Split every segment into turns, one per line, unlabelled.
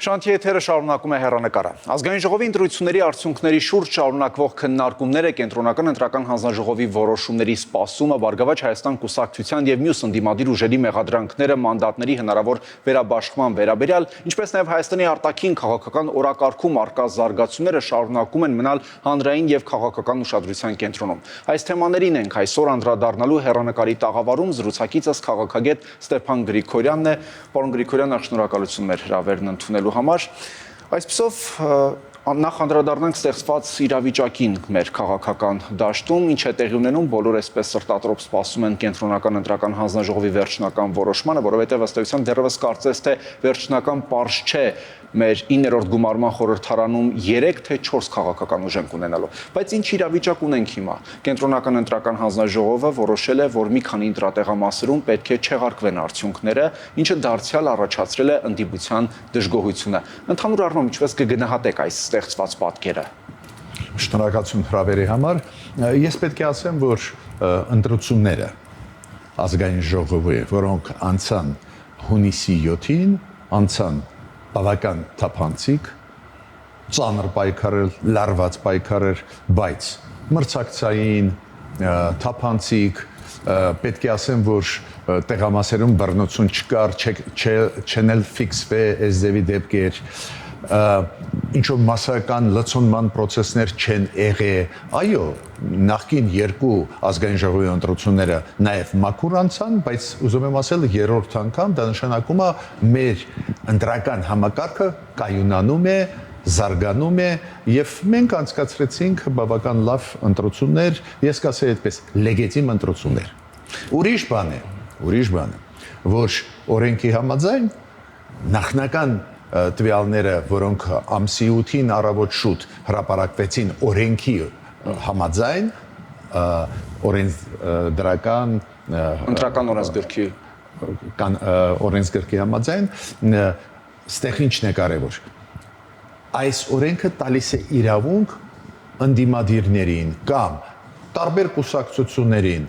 Շանթիե եթերը շարունակում է հեռանկարը։ Ազգային ժողովի ընտրությունների արդյունքների շուրջ շարունակվող քննարկումները կենտրոնական ընտրական հանձնաժողովի որոշումների սպասումը, Բարգավաճ Հայաստան կուսակցության եւ մյուս ընդդիմադիր ուժերի մեղադրանքները մանդատների հնարավոր վերաբաշխման վերաբերյալ, ինչպես նաեւ Հայաստանի արտաքին քաղաքական օրակարգում արկա զարգացումները շարունակում են մնալ հանրային եւ քաղաքական ուշադրության կենտրոնում։ Այս թեմաներին ենք այսօր անդրադառնալու հեռանկարի տաղավարում զրուցակիցս քաղաքագետ Ստեփան Գրիգորյանն է։ Պարոն Գրիգորյան, շնորհակալություն մեր հրավերն ընդունելու համար։ Այսպիսով նախ անդրադառնանք ստեղծված իրավիճակին մեր քաղաքական դաշտում, ինչ է տեղի ունենում, բոլորը այսպես սրտատրոփ սպասում են կենտրոնական ընտրական հանձնաժողովի վերջնական որոշմանը, որովհետև ըստ էության դեռևս կարծես թե վերջնական պարզ չէ մեր 9-րդ գումարման խորհրդարանում 3 թե 4 քաղաքական ուժ ենք ունենալու։ Բայց ինչ իրավիճակ ունենք հիմա։ Կենտրոնական ընտրական հանձնաժողովը որոշել է, որ մի քանի ընտրատեղամասերում պետք է չեղարկվեն արդյունքները, ինչը դարձյալ առաջացրել է ընդդիմության դժգոհությունը։ Ընդհանուր առմամբ ինչպես կգնահատեք այս ստեղծված պատկերը։
Շնորհակալություն հրավերի համար։ Ես պետք է ասեմ, որ ընտրությունները ազգային ժողովի, որոնք անցան հունիսի 7-ին, անցան բավական թափանցիկ, ծանր պայքարել, լարված պայքարել, բայց մրցակցային, թափանցիկ, պետք է ասեմ, որ տեղամասերում բռնություն չկար, չեն էլ ֆիքսվե այս ձևի դեպքեր, ինչ-որ մասսայական լցոնման պրոցեսներ չեն եղել, այո, նախկին երկու ազգային ժողովի ընտրությունները նաև մաքուր անցան, բայց ուզում եմ ասել երրորդ անգամ դա նշանակում է մեր ընտրական համակարգը կայունանում է, զարգանում է եւ մենք անցկացրեցինք բավական լավ ընտրություններ, ես կասեի այդպես լեգիտիմ ընտրություններ։ Ուրիշ բան է, որ օրենքի համաձայն նախնական տվյալները, որոնք ամսի 8-ին առավոտ շուտ հրապարակվեցին օրենքի համաձայն, օրենսդրական
ընտրական օրենսգրքի
օրենսգրքի համաձայն, ստեղ ինչն է կարևոր։ Այս օրենքը տալիս է իրավունք ընդդիմադիրներին կամ տարբեր կուսակցություններին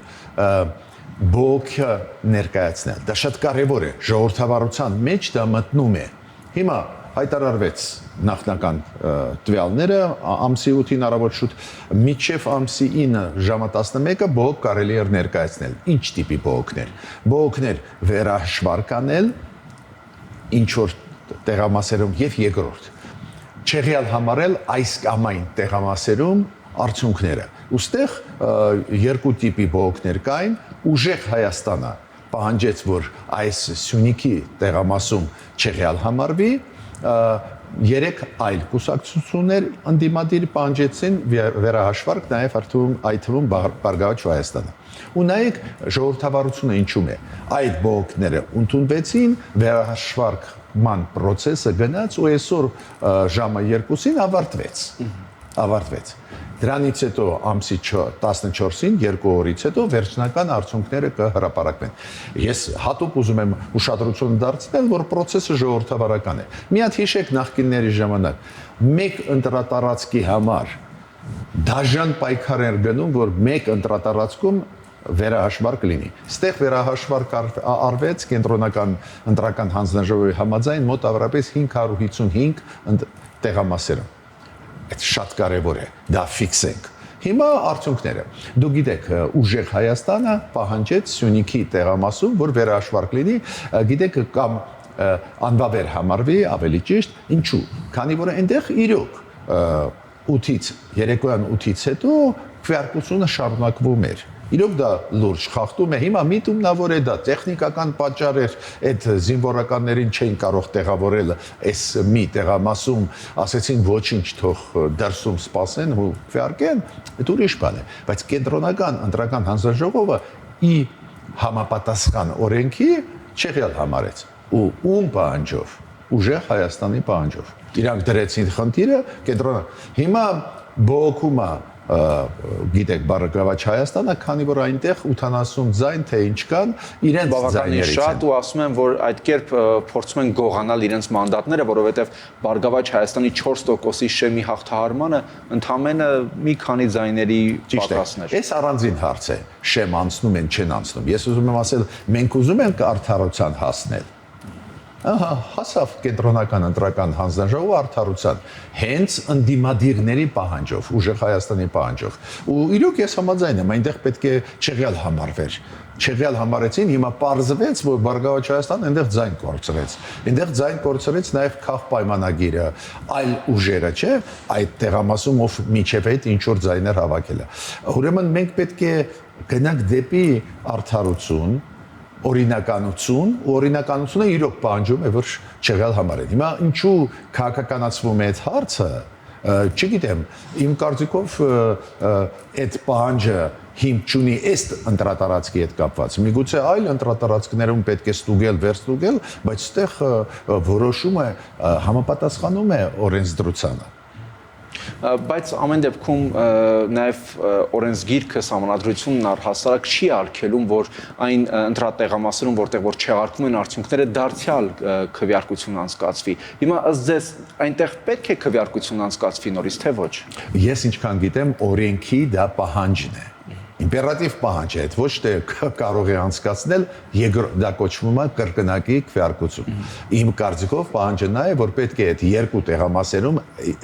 բողոքը ներկայացնել։ Դա շատ կարևոր է, ժողովրդավարության մեջ դա մտնում է։ Հիմա հայտարարվեց նախնական տվյալները ամսի 8-ին առավոտ շուտ, մինչև ամսի 9 ժամը 11-ը բողոք կարելի էր ներկայացնել։ Ինչ տիպի բողոքներ։ Բողոքներ վերահաշվարկանել ինչ որ տեղամասերում եւ երկրորդ չեղյալ համարել այս կամ այն տեղամասերում արդյունքները։ Ոստեղ երկու տիպի բողոքներ կային, ուժեղ Հայաստանը պահանջեց, որ այս Սյունիքի տեղամասում չեղյալ համարվի, 3 այլ կուսակցություններ ընդդիմադիր պահանջեցին վերահաշվարկ նաև այդ թվում Բարգավաճ Հայաստանը։ Ու նայեք ժողովրդավարությունը ինչու՞մ է։ Այդ բողոքները ընդունվեցին, վերահաշվարկման process-ը գնաց ու այսօր ժամը 2-ին ավարտվեց։ Դրանից հետո ամսի 14-ին, 2 օրից հետո վերջնական արդյունքները կհրապարակվեն։ Ես հատուկ ուզում եմ ուշադրություն դարձնել, որ process-ը ժողովրդավարական է։ Մի հատ հիշեք նախկինների ժամանակ, մեկ ընտրատարածքի համար դաժան պայքար էր գնում, որ մեկ ընտրատարածքում վերահաշվարկ լինի։ Ստեղ վերահաշվարկ արվեց կենտրոնական ընտրական հանձնաժողովի համաձայն մոտ ավրապես 555 տեղամասերում։ Այդ շատ կարևոր է, դա ֆիքսենք։ Հիմա արդյունքները։ Դուք գիտեք, ուժեղ Հայաստանը պահանջեց Սյունիքի տեղամասում, որ վերահաշվարկ լինի, գիտեք, կամ անվավեր համարվի, ավելի ճիշտ, ինչու։ Քանի որ այնտեղ իրոք 8-ից, երեկոյան 8-ից հետո քվեարկությունը շարունակվում էր։ Իրոք դա լուրջ խախտում է, հիմա միտումնավոր է դա, տեխնիկական պատճառ էր, այդ զինվորականներին չէին կարող տեղավորել այս մի տեղամասում, ասեցին ոչինչ թող դրսում սպասեն ու քվեարկեն, այդ ուրիշ բան է, բայց կենտրոնական ընտրական հանձնաժողովը ի համապատասխան օրենքի չեղյալ համարեց ու ում պահանջով, ուժեղ Հայաստանի պահանջով։ Իրանք դրեցին խնդիրը հիմա բողոքում է գիտեք Բարգավաճ Հայաստանը, քանի որ այնտեղ 80 ձայն թե ինչ կան, իրենց ձայներից են։
Շատ ու ասում են, որ այդ կերպ փորձում են գողանալ իրենց մանդատները, որովհետև Բարգավաճ Հայաստանի 4%-ի շեմի հաղթահարմանը ընդամենը մի քանի ձայների պատրաստներ։
Այս առանձին հարց է, շեմ անցնում են, չեն անցնում։ Ես ուզում եմ ասել, մենք ուզում ենք արդարության հասնել։ ահա հասավ կենտրոնական ընտրական հանձնաժողովը արդարության հենց ընդդիմադիրների պահանջով, ուժեղ Հայաստանի պահանջով։ Ու իրոք ես համաձայն եմ, այնտեղ պետք է չեղյալ համարվեր։ Չեղյալ համարեցին, հիմա պարզվեց, որ Բարգավաճ Հայաստան այնտեղ ձայն կորցրեց։ Այնտեղ ձայն կորցրեց նաև քաղ պայմանագիրը, այլ ուժերը, չէ, այդ տեղամասում ով միջև այդ ինչ որ ձայներ հավաքել է։ Ուրեմն մենք պետք է գնանք դեպի արդարություն, օրինականություն, ու օրինականությունը իրոք պահանջում է, որ չեղյալ համարեն։ Հիմա ինչու քաղաքականացվում է այդ հարցը, չգիտեմ, իմ կարծիքով այդ պահանջը հիմք չունի ըստ ընտրատարածքի հետ կապված։ Միգուցե այլ ընտրատարածքներում պետք է ստուգել, վերստուգել, բայց այդտեղ որոշումը համապատասխանում է օրենսդրությանը։
Բայց ամեն դեպքում նաև օրենսգիրքը սահմանադրությունն առհասարակ չի արգելում, որ այն ընտրատեղամասերում, որտեղ որ չեղարկվում են արդյունքները, դարձյալ քվեարկություն անցկացվի։ Հիմա ըստ ձեզ այնտեղ պետք է քվեարկություն անցկացվի նորից, թե ոչ։
Ես ինչքան գիտեմ, օրենքի դա պահանջն է։ Իմպերատիվ պահանջ է, ոչ թե կարող է անցկացնել, դա կոչվում է կրկնակի քվեարկություն։ Իմ կարծիքով պահանջը նա է, որ պետք է այդ երկու տեղամասերում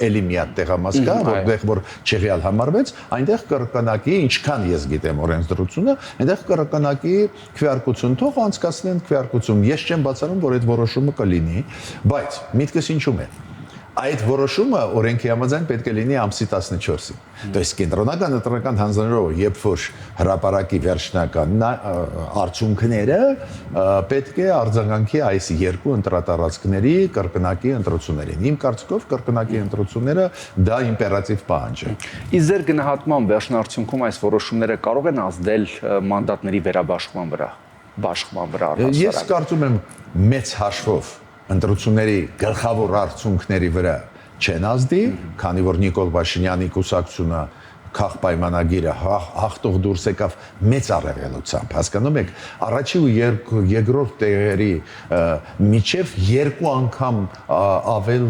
էլի մի հատ տեղամաս կա, որտեղ որ չեղյալ համարվեց, այնտեղ կրկնակի, ինչքան ես գիտեմ օրենսդրությունը, այնտեղ կրկնակի քվեարկություն թող անցկացնեն քվեարկություն։ Ես չեմ բացառում, որ այդ որոշումը կլինի, բայց միտքս ինչու՞մ է։ Այդ որոշումը օրենքի համաձայն պետք է լինի ամսի 14-ին։ Դες կենտրոնական ընտրական հանձնաժողովը, երբ որ հրապարակի վերջնական արդյունքները պետք է արձագանքի այս երկու ընտրատարածքների կրկնակի ընտրություններին։ Իմ կարծիքով կրկնակի ընտրությունները դա իմպերատիվ պահանջ է։
Իսկ ձեր գնահատմամբ վերջնարդյունքում այս որոշումները կարող են ազդել մանդատների վերաբաշխման վրա։
Ես կարծում եմ մեծ հաշվով ընտրությունների գլխավոր արդյունքների վրա չեն ազդի, քանի որ Նիկոլ Փաշինյանի կուսակցությունը քաղ պայմանագիրը հաղթող դուրս եկավ մեծ առավելությամբ, հասկանում եք, առաջի ու երկրորդ տեղերի միջև երկու անգամ ավել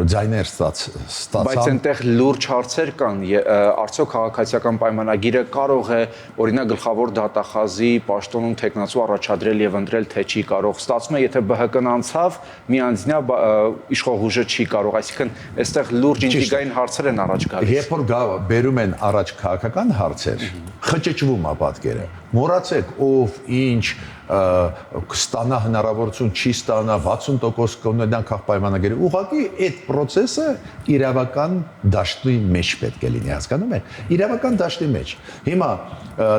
ձայներ ստացան։
Բայց այնտեղ լուրջ հարցեր կան, արդյոք քաղաքացիական պայմանագիրը կարող է օրինակ գլխավոր դատախազի պաշտոնում տեխնացու առաջադրել եւ ընտրել, թե չի կարող։ Ստացվում է, եթե ԲՀԿ-ն անցավ, միանձնյա իշխող ուժը չի կարող, այսինքն այստեղ լուրջ ինտրիգային հարցեր են առաջ գալիս։
Երբ որ բերում են առաջ քաղաքական հարցեր, խճճվում է պատկերը։ Մոռացեք ով ինչ կստանա հնարավորություն, չի ստանա 60% կունենա քաղ պայմանագիրը։ Ուղղակի այդ process-ը իրավական դաշտի մեջ պետք է լինի, հասկանում եք։ Իրավական դաշտի մեջ։ Հիմա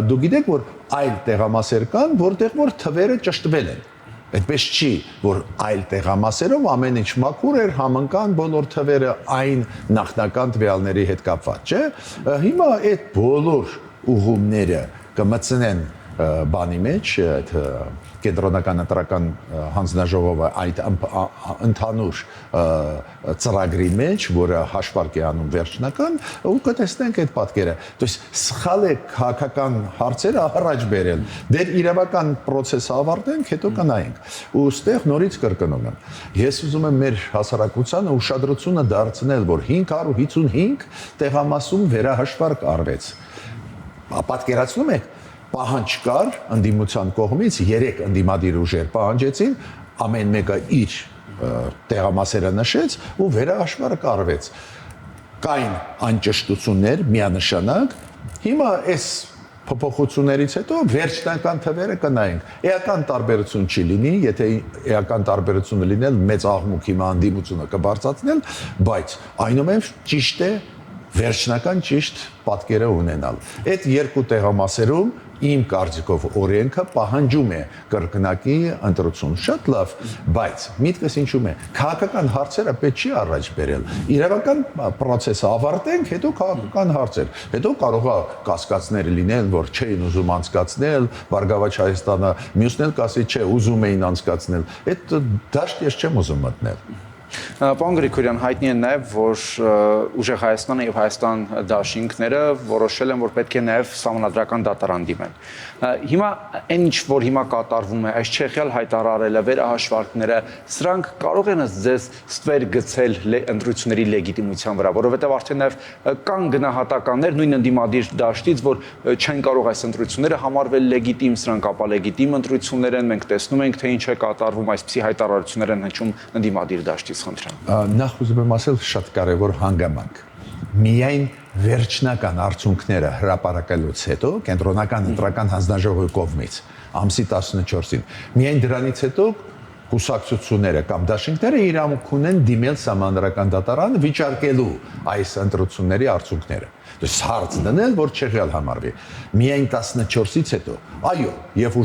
դու գիտեք, որ այլ տեղամասեր կան, որտեղ որ թվերը ճշտվել են։ Այդպես չի, որ այլ տեղամասերով ամեն ինչ մաքուր էր, համընկան բոլոր թվերը այն նախնական տվյալների հետ կապված, չէ։ Հիմա այդ բոլոր ուղումները կմտցնեն բանի մեջ, այդ կենտրոնական ընտրական հանձնաժողովը այդ ընդհանուր ծրագրի մեջ, որը հաշվարկ է անում վերջնական, ու կտեսնենք այդ պատկերը։ Դες սխալ է քաղաքական հարցերը առաջ բերել։ Դեր իրավական process-ը ավարտենք, հետո կանայինք։ Ու ստեղ նորից կրկնում եմ։ Ես ուզում եմ մեր հասարակությանը ուշադրությունը դարձնել, որ 555 տեղամասում վերահաշվարկ արվեց։ Պատկերացնում եք, պահանջ կար ընդդիմության կողմից 3 ընդդիմադիր ուժեր պահանջեցին, ամեն մեկը իր տեղամասերը նշեց ու վերահաշվարկ արվեց։ Կային անճշտություններ միանշանակ, հիմա այս փոփոխություններից հետո վերջնական թվերը կնայենք։ Էական տարբերություն չի լինի, եթե էական տարբերությունը լինել, մեծ աղմուկ հիմա ընդդիմությունը կբարձրացնել, բայց այնուամենայնիվ ճիշտ է վերջնական ճիշտ պատկերը ունենալ։ Այդ երկու տեղամասերում իմ կարծիքով օրենքը պահանջում է կրկնակի ընտրություն։ Շատ լավ, բայց միտքս ինչու՞մ է։ Քաղաքական հարցերը պետք չի առաջ բերել։ Իրավական process-ը ավարտենք, հետո քաղաքական հարցեր։ Հետո կարող է կասկածներ լինեն, որ չէին ուզում անցկացնել, Բարգավաճ Հայաստանը, մյուսն էլ կասի, չէ, ուզում էին անցկացնել։ Այդ դաշտ ես չեմ ուզում մտնել։
Պարոն Գրիգորյան, հայտնի է նաև, որ ուժեղ Հայաստանը եւ Հայաստան դաշինքները որոշել են, որ պետք է նաև սահմանադրական դատարան դիմեն։ Հիմա այն ինչ որ հիմա կատարվում է, այս չեղյալ հայտարարելը, վերահաշվարկները, սրանք կարող են ձեզ ստվեր գցել ընտրությունների լեգիտիմության վրա, որովհետեւ արդեն նաև կան գնահատականներ նույն ընդդիմադիր դաշտից, որ չեն կարող այս ընտրությունները համարվել լեգիտիմ, սրանք ապա լեգիտիմ ընտրություններ են, մենք տեսնում ենք, թե ինչ է կատարվում, այսպիսի հայտարարություններ են հնչում ընդդիմադիր դաշտից։
Նախ ուզում եմ ասել շատ կարևոր հանգամանք։ Միայն վերջնական արդյունքները հրապարակելուց հետո կենտրոնական ընտրական հանձնաժողովի կողմից ամսի 14-ին միայն դրանից հետո կուսակցությունները կամ դաշինքները իրավունք ունեն դիմել սահմանադրական դատարան վիճարկելու այս ընտրությունների արդյունքները։ Դες հարց դնել, որ չեղյալ համարվի։ Միայն 14-ից հետո, այո, եւ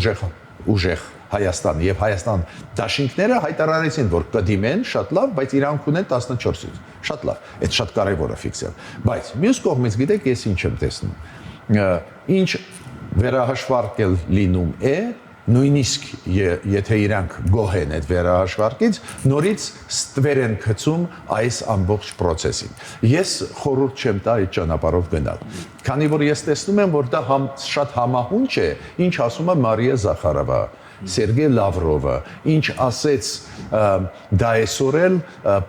ուժեղ Հայաստան եւ Հայաստան դաշինքները հայտարարեցին, որ կդիմեն, շատ լավ, բայց իրանք ունեն 14-ից։ Շատ լավ, այդ շատ կարևոր է ֆիքսել։ Բայց մյուս կողմից գիտեք, ես ինչ եմ տեսնում։ Ինչ վերահաշվարկել լինում է, նույնիսկ եթե իրանք գոհ են այդ վերահաշվարկից, նորից ստվեր են գցում այս ամբողջ process-ին։ Ես խորհուրդ չեմ տա այդ ճանապարհով գնալ։ Քանի որ ես տեսնում եմ, որ դա շատ համահունչ է, ինչ ասում է Մարիա Զախարովը, Սերգեյ Լավրովը, ինչ ասեց դա այսօր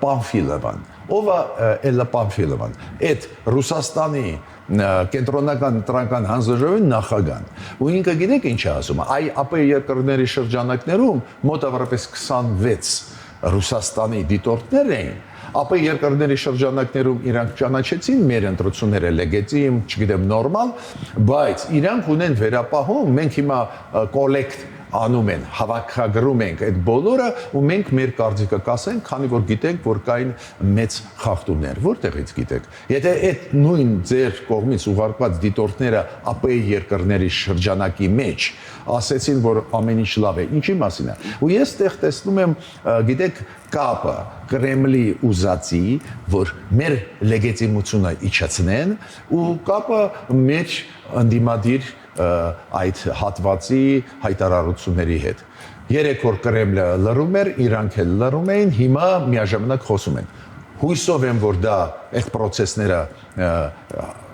Պանֆիլովան, ով է Էլլա Պանֆիլովան, այդ Ռուսաստանի կենտրոնական ընտրական հանձնաժողովի նախագահն։ Ու ինքը գիտեք ինչ է ասում, ԱՊ երկրների շրջանակներում մոտավորապես 26 Ռուսաստանի դիտորդներ էին, ԱՊ երկրների շրջանակներում իրանք ճանաչեցին մեր ընտրությունները լեգիտիմ, չգիտեմ, նորմալ, բայց իրանք ունեն վերապահում, մենք հիմա կոլեկտ անում են, հավաքագրում ենք այդ բոլորը ու մենք մեր կարծիքը կասենք, քանի որ գիտենք, որ կային մեծ խախտումներ, որտեղից գիտեք։ Եթե այդ նույն ձեր կողմից ուղարկված դիտորդները ԱՊ երկրների շրջանակի մեջ ասեցին, որ ամեն ինչ լավ է, ինչի մասին է։ Ու ես տեղ տեսնում եմ, գիտեք, կապը Կրեմլի ուզածի, որ մեր լեգիտիմությունը իջեցնեն ու կապը մեջ ընդդիմադիր այդ հատվածի հայտարարությունների հետ։ Երեք օր Կրեմլը լռում էր, իրանք էլ լռում էին, հիմա միաժամանակ խոսում են։ Հույսով եմ, որ դա այդ process-ները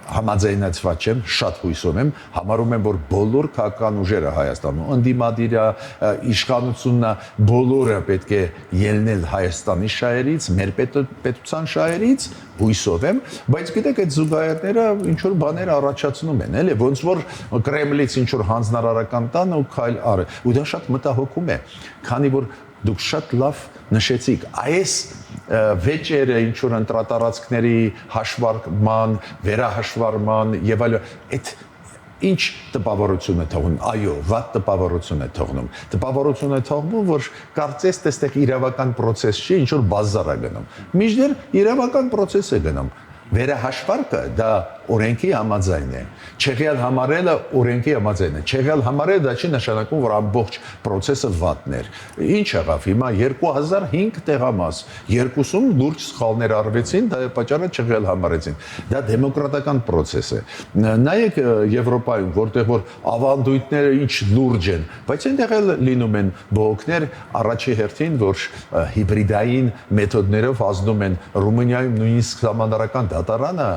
համաձայնեցված չեմ, շատ հույսով եմ, համարում եմ, որ բոլոր քաղաքական ուժերը Հայաստանում, ընդդիմադիրը, իշխանությունն բոլորը պետք է ելնել Հայաստանի շահերից, մեր պետության շահերից, հույսով եմ, բայց գիտեք, այդ զուգահեռները ինչ որ բաներ առաջացնում են, էլի, ոնց որ Կրեմլից ինչ որ հանձնարարական տան ու քայլ արը, ու դա շատ մտահոգում է, քանի որ դուք շատ լավ նշեցիք, այս վեճերը ինչ որ ընտրատարածքների հաշվարկման, վերահաշվարման եւ այլն, այդ ինչ տպավորություն է թողնում, այո, վատ տպավորություն է թողնում։ Տպավորություն է թողնում, որ կարծես տեսեք իրավական process չի, ինչ որ բազար է գնում։ Միջդեռ իրավական process է գնում։ Վերահաշվարկը դա օրենքի համաձայն է։ Չեղյալ համարելը օրենքի համաձայն է։ Չեղյալ համարելը դա չի նշանակում, որ ամբողջ process-ը վատն էր։ Ինչ եղավ հիմա 2005 տեղամաս, 2-ում լուրջ սխալներ արվեցին, դա պատճառը չեղյալ համարեցին։ Դա դեմոկրատական process է։ Նայեք Եվրոպայում, որտեղ որ ավանդույթները ինչ լուրջ են, բայց այնտեղ էլ լինում են բողոքներ առաջի հերթին, որ հիբրիդային մեթոդներով ազդում են Ռումինիայում նույնիսկ համանդրական դատարանը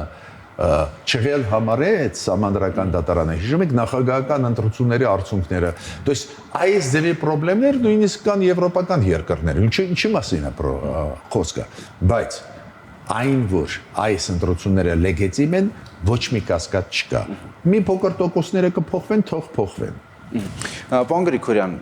չեղյալ համարեց սահմանադրական դատարանը, հիշում եք նախագահական ընտրությունների արդյունքները, то есть այս ձևի խնդիրներ նույնիսկ կան եվրոպական երկրներում, ինչի մասին է խոսքը, բայց այն որ այս ընտրությունները լեգիտիմ են, ոչ մի կասկած չկա։ Մի փոքր տոկոսները կփոխվեն, թող փոխվեն։
Պարոն Գրիգորյան,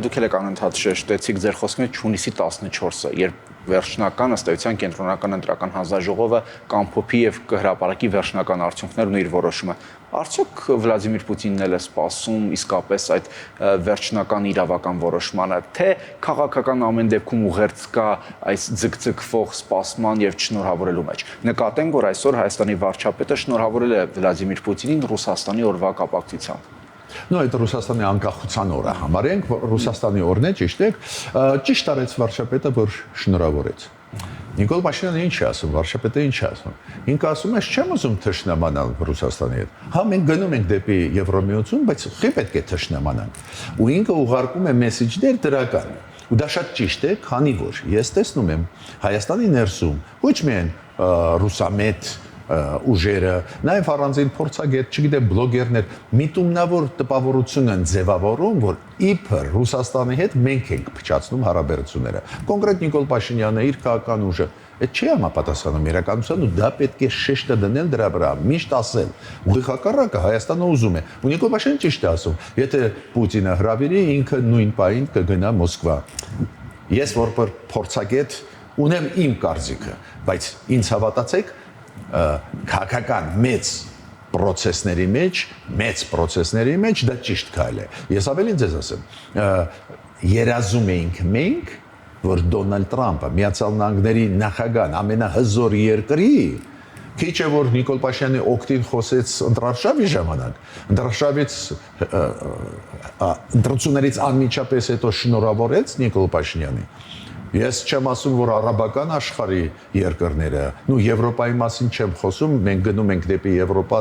դուք եք անընդհատ շեշտեցիք ձեր խոսքից հունիսի 14-ը, երբ վերջնական ըստ էության կենտրոնական ընտրական հանձնաժողովը կամփոփի եւ կհրապարակի վերջնական արդյունքներն ու իր որոշումը։ Արդյոք Վլադիմիր Պուտինն էլ է սպասում իսկապես այդ վերջնական իրավական որոշմանը, թե քաղաքական ամեն դեպքում ուղերձ կա այս ձգձգվող սպասման եւ շնորհավորելու մեջ։ Նկատենք, որ այսօր Հայաստանի վարչապետը շնորհավորել է Վլադիմիր Պուտինին Ռուսաստանի օրվա կապակցությամբ։
No, այդ Ռուսաստանի անկախության օրը համարենք, Ռուսաստանի օրն է, ճիշտ է, ճիշտ արեց վարչապետը, որ շնորհավորեց։ Նիկոլ Փաշինյանը ինչ է ասում, վարչապետը ինչ է ասում։ Ինքը ասում է, չեմ ուզում թշնամանալ Ռուսաստանի հետ։ Հա, մենք գնում ենք դեպի Եվրոմիություն, բայց խի պետք է թշնամանանք։ Ու ինքը ուղարկում է մեսեջներ դրական։ Ու դա շատ ճիշտ է, քանի որ ես տեսնում եմ Հայաստանի ներսում ոչ միայն ռուսամետ ուժերը, նաև առանձին փորձագետ, չգիտեմ, բլոգերներ միտումնավոր տպավորություն են ձևավորում, որ իբր Ռուսաստանի հետ մենք ենք փչացնում հարաբերությունները։ Կոնկրետ Նիկոլ Փաշինյանը իր քաղաքական ուժը այդ չի համապատասխանում իրականության ու դա պետք է շեշտը դնել դրա վրա, միշտ ասել։ Ուղիղ հակառակը Հայաստանը ուզում է։ Ու Նիկոլ Փաշինյանը ճիշտ է ասում, եթե Պուտինը հրավիրի, ինքը նույն պահին կգնա Մոսկվա։ Ես որպես փորձագետ ունեմ իմ կարծիքը, բայց ինձ հավատացեք, քաղաքական մեծ պրոցեսների մեջ դա ճիշտ քայլ է։ Ես ավելին ձեզ ասեմ, երազում էինք մենք, որ Դոնալդ Թրամփը Միացյալ Նահանգների նախագահան ամենահզոր երկրի քիչ է որ Նիկոլ Փաշինյանի օգտին խոսեց ընտրարշավի ժամանակ, ընտրություններից անմիջապես հետո շնորհավորեց Նիկոլ Փաշինյանին։ Ես չեմ ասում, որ արաբական աշխարհի երկրները, Եվրոպայի մասին չեմ խոսում, մենք գնում ենք դեպի Եվրոպա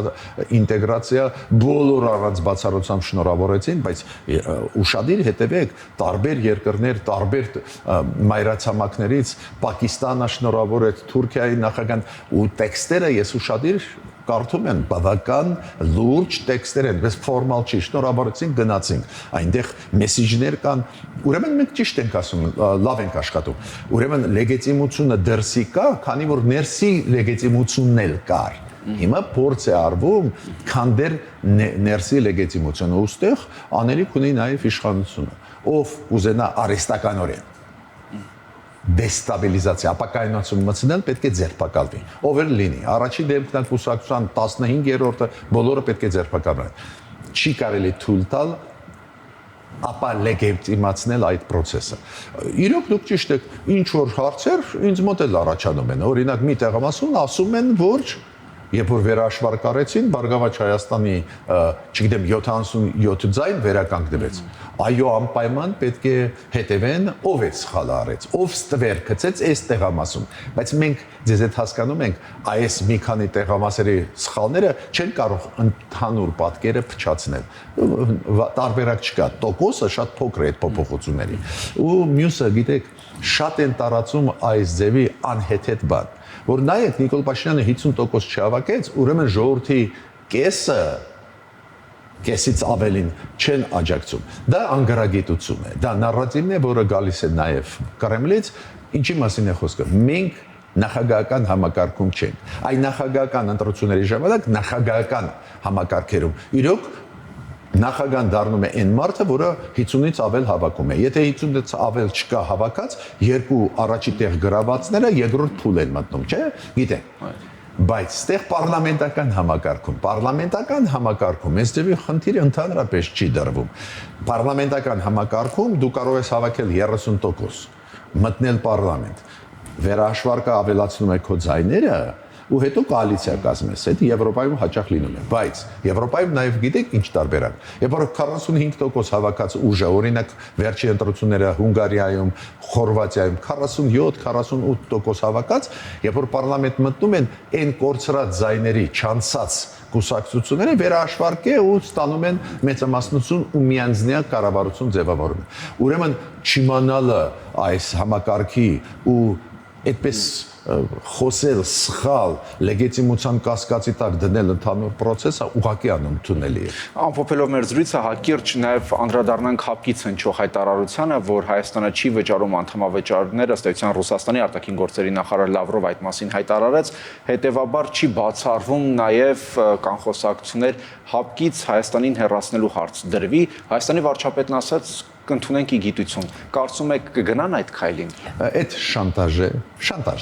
ինտեգրացիա, բոլոր առանց բացառությամբ շնորհավորեցին, բայց ուշադիր հետևեք, տարբեր երկրներ, տարբեր մայրացամաքներից Պակիստանը շնորհավորեց, Թուրքիայի նախագահան ու տեքստերը ես ուշադիր կարդում են բավական լուրջ տեքստեր են, բայց ֆորմալ չի, շնորհավորեցին, գնացինք։ Այնտեղ մեսեջներ կան, ուրեմն մենք ճիշտ ենք ասում, լավ ենք աշխատում։ Ուրեմն լեգիտիմությունը դրսի կա, քանի որ ներսի լեգիտիմությունն էլ կար։ Հիմա փորձ է արվում քանդել ներսի լեգիտիմությունը, ուստեղ անելիք ունի նաև իշխանությունը, ով ուզենա արհեստականորեն դեստաբիլիզացիա, ապակայունացում մտցնել պետք է ձերբակալվի։ Ով էլ լինի, առաջին դեպքն կուսակցության 15-րդը բոլորը պետք է ձերբակալվեն։ Չի կարելի թույլ տալ ապա լեգիտիմացնել այդ process-ը։ Իրոք դուք ճիշտ եք, ինչ որ հարցեր ինձ մոտ էլ առաջանում են։ Օրինակ մի տեղամասում ասում են, որ երբ որ վերահաշվարկ արեցին, Բարգավաճ Հայաստանի, չգիտեմ, 77 ձայն վերականգ դրեց։ Այո, անպայման պետք է հետևեն, ով է սխալը արեց, ով ստվեր գցեց այս տեղամասում։ Բայց մենք ձեզ հետ հասկանում ենք, այս մի քանի տեղամասերի սխալները չեն կարող ընդհանուր պատկերը փչացնել։ Տարբերակ չկա, տոկոսը շատ փոքր է այդ փոփոխությունների։ Ու մյուսը, գիտեք, շատ են տարածում այս ձևի անհեթեթ բան, որ նայեք Նիկոլ Փաշինյանը 50% չհավաքեց, ուրեմն ժողովրդի կեսից ավելին չեն աջակցում։ Դա անգարագիտություն է, դա նարատիվն է, որը գալիս է նաև Կրեմլից, ինչի մասին է խոսքը։ Մենք նախագահական համակարգում չենք։ Այն նախագահական ընտրությունների ժամանակ նախագահական համակարգերում իրոք նախագահան դառնում է այն մարդը, որը 50-ից ավել հավաքում է։ Եթե 50-ից ավել չկա հավաքած, երկու առաջի տեղ գրավածները երկրորդ փուլ են մտնում, չէ՞։ Գիտեք։ Բայց ստեղ պարլամենտական համակարգում այս ձևի խնդիրը ընդհանրապես չի դրվում։ Պարլամենտական համակարգում դու կարող ես հավաքել 30%, մտնել պարլամենտ, վերահաշվարկը ավելացնում է քո ձայները, ու հետո կոալիցիա կազմես, այդ Եվրոպայում հաճախ լինում է, բայց Եվրոպայում նաև գիտեք ինչ տարբերակ։ Երբ որ 45% հավաքած ուժը, օրինակ վերջի ընտրությունները Հունգարիայում, Խորվաթիայում 47-48% հավաքած, երբ որ պարլամենտ մտնում են, այն կորցրած ձայների չանցած կուսակցությունները վերահաշվարկե ու ստանում են մեծամասնություն ու միանձնյա կառավարություն ձևավորում։ Ուրեմն չիմանալը այս համակարգի ու այդպես խոսել սխալ լեգիտիմության կասկածի տակ դնել ընդհանուր process-ը ուղղակի անընդունելի է։
Ամփոփելով մեր զրույցը, հակիրճ նաև անդրադառնանք հապկից հնչող հայտարարությանը, որ Հայաստանը չի վճարում անդամավճարներ, ըստ էության Ռուսաստանի արտաքին գործերի նախարար Լավրով այդ մասին հայտարարեց, հետևաբար չի բացառվում նաև կանխոսակցություններ հապկից Հայաստանին հեռացնելու հարց դրվի։ Հայաստանի վարչապետն ասաց կընդունենք ի գիտություն։ Կարծում եք կգնան այդ քայլին։
Այդ շանտաժ է,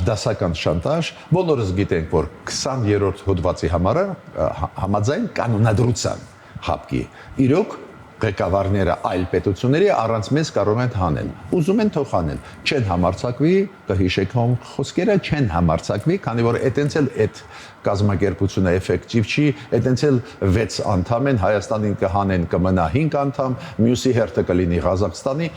դասական շանտաժ, բոլորս գիտենք, որ 20-րդ հոդվածի համաձայն կանոնադրության հապկի իրոք ղեկավարները այլ պետությունների առանց մեզ կարող են հանել։ Ուզում են թող հանել, չեն համարձակվի, կհիշեք հոմ խոսքերը, չեն համարձակվի, քանի որ այտենց էլ այդ կազմակերպությունը էֆեկտիվ չի, այտենց էլ 6 անդամ են, Հայաստանին կհանեն, կմնա 5 անդամ, մյուսի հերթը կլինի Ղազախստանի,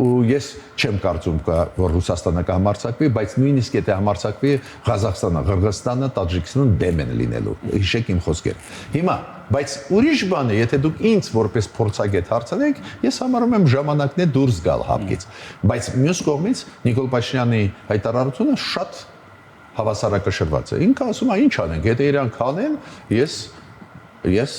ու ես չեմ կարծում, որ Ռուսաստանը կհամարձակվի, բայց նույնիսկ եթե համարձակվի, Ղազախստանը, Ղրղստանը, Տաջիկստանը դեմ են լինելու։ Հիշեք իմ խոսքերը։ Հիմա Բայց ուրիշ բան է, եթե դուք ինձ որպես փորձագետ հարցնեք, ես համարում եմ ժամանակն է դուրս գալ հապկից։ Բայց մյուս կողմից Նիկոլ Փաշինյանի հայտարարությունը շատ հավասարակշռված է։ Ինքը ասում է, ինչ անենք, եթե իրանք անեն, ես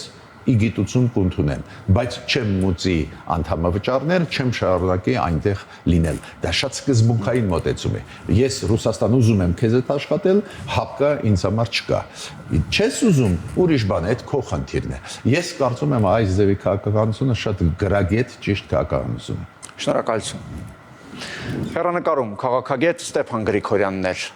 իգիտություն կընդունեմ, բայց չեմ մուծի անդամավճարներ, չեմ շարունակի այնտեղ լինել։ Դա շատ սկզբունքային մոտեցում է։ Ես Ռուսաստան ուզում եմ քեզ հետ աշխատել, հապկա ինձ համար չկա։ Չես ուզում, ուրիշ բան է, այդ քո խնդիրն է։ Ես կարծում եմ այս ձևի քաղաքականությունը շատ գրագետ ճիշտ քաղաքականություն է։
Շնորհակալություն։ Հեռանկարում քաղաքագետ Ստեփան Գրիգորյանն էր։